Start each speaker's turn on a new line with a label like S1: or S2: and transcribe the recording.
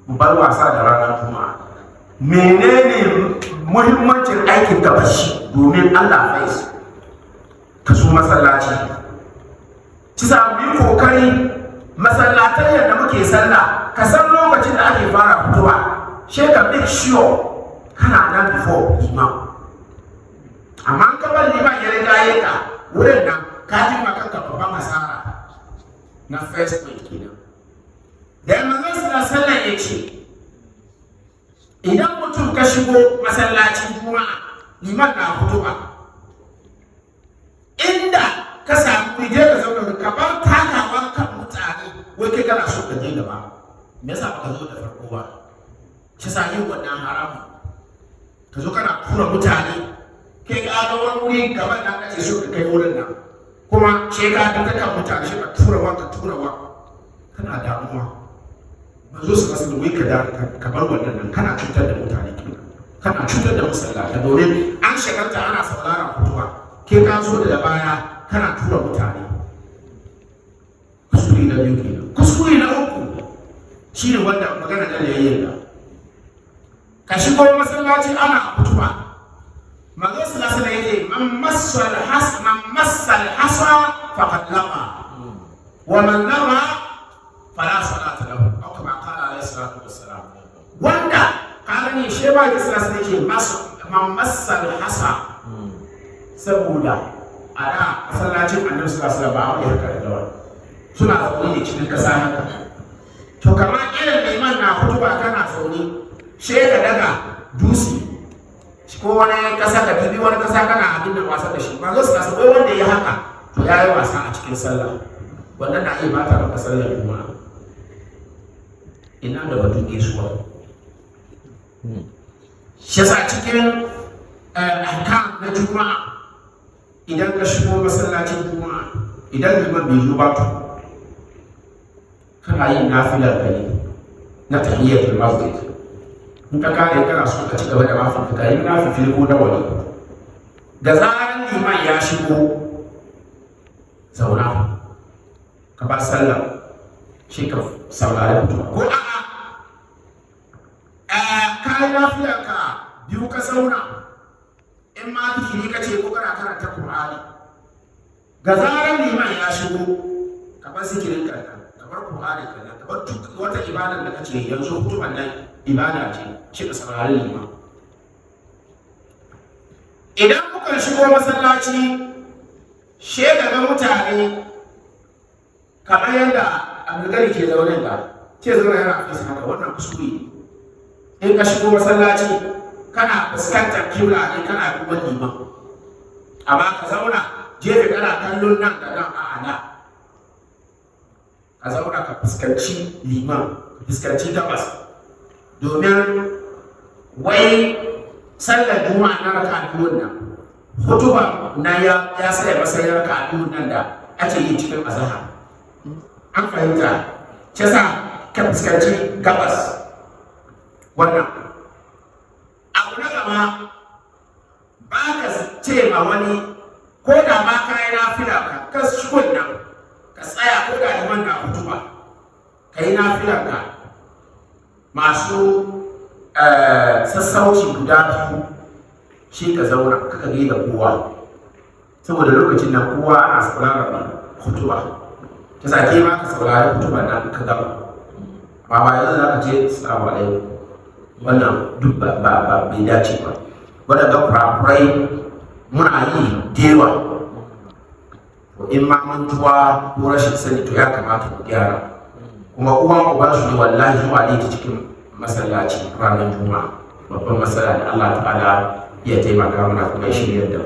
S1: mu bar wasa da ranar juma'a. Menene muhimmancin aikin da bashi domin Allah fais ka so masallaci ci sa mu yi kokari masallatai yadda muke sallah ka san lokacin da ake fara fitowa she ka make sure kana nan before imam. Amma ka bar liman ya riga ka wurin nan ka ji maka ka babban asara na first point kenan. Da manzon sallallahu alaihi ya ce idan mutum ka shigo masallacin juma'a liman na hutuba inda ka samu je ka zauna ka bar takawa kan mutane wai kai kana so ka je gaba me yasa baka zo da farko ba shi sa yin wannan haramun ka zo kana tura mutane kai ga ga wani wuri gaban da kace so ka kai wurin nan kuma sai ka ga kan mutane shi ka tura wa kana damuwa zo su kasu da wai ka bar wannan nan kana cutar da mutane kana cutar da masallata domin an shagarta ana sauraron kutuwa ke ka zo da baya kana tura mutane. Kuskure na biyu kenan. Kuskure na uku shine wanda magana da yayin da ka shigo masallaci ana kutuwa manzo sallallahu alaihi wasallam man massal hasa faqad laqa wa man laqa fala salata lahu wanda kaga ne she ba ki sala sai ke mamasal hasa saboda a da masallacin annabi sallallahu alaihi wasallam ba ya karanta da wani suna zaune ne cikin kasa haka to kamar irin liman na hutuba kana zaune she ka daga dusi ko wani kasa ka bibi wani kasa kana abin da wasa da shi ba zo su wai wanda ya haka to ya yi wasa a cikin sallah wannan na iya bata maka sallar juma'a. Ina da batun gaisuwa shi yasa cikin ahkam na juma'a idan ka shigo masallacin juma'a idan liman bai zo ba to kana yin nafilar ka ne na tahiyyatul masjid in ka kare kana so ka ci gaba da mafin ka yi nafil ko da wani da zaran liman ya shigo zauna ka ba sallah shi ka saurari mutum ko kayan lafiyarka biyu ka zauna in ma zikiri ka ce ko kana karanta Qur'ani ga zaran liman ya shigo ka bar zikirin ka ka bar Qur'ani ka ka bar duk wata ibadar da kace yanzu hutuban nan ibada ce shi ka saurari liman. Idan kuka shigo masallaci she ga mutane kamar yadda Abdulgari ke zaune ba ce zaune yana fisa haka wannan kuskure ne. In ka shigo masallaci kana fuskantar kibla ne kana duban liman amma ka zauna jefe kana kallon nan da nan a ana ka zauna ka fuskanci liman ka fuskanci gabas domin wai sallar juma'a na raka biyun nan hutuba na ya saya masayar raka biyun nan da ake yi cikin azhar an fahimta ce sa ka fuskanci gabas. Wannan abu na gaba ba ka ce ma wani ko da ma ka yi nafila ka shigon nan ka tsaya ko da liman na hutuba ka yi nafilar ka masu sassauci guda biyu shi ka zauna ka kage da kowa saboda lokacin nan kowa ana sauraron hutuba ta sake ma ka saurari hutuba nan ka gaba ba yanzu za ka ce assalamu alaikum wannan duk ba bai dace ba. Waɗanda kurakurai muna yi dewa in ma mantuwa ko rashin sani to ya kamata mu gyara kuma uwan uban su ne wallahi zuwa ne ta cikin masallaci ranar juma'a babban matsala da Allah ta'ala ya taimaka mana kuma ya shirya da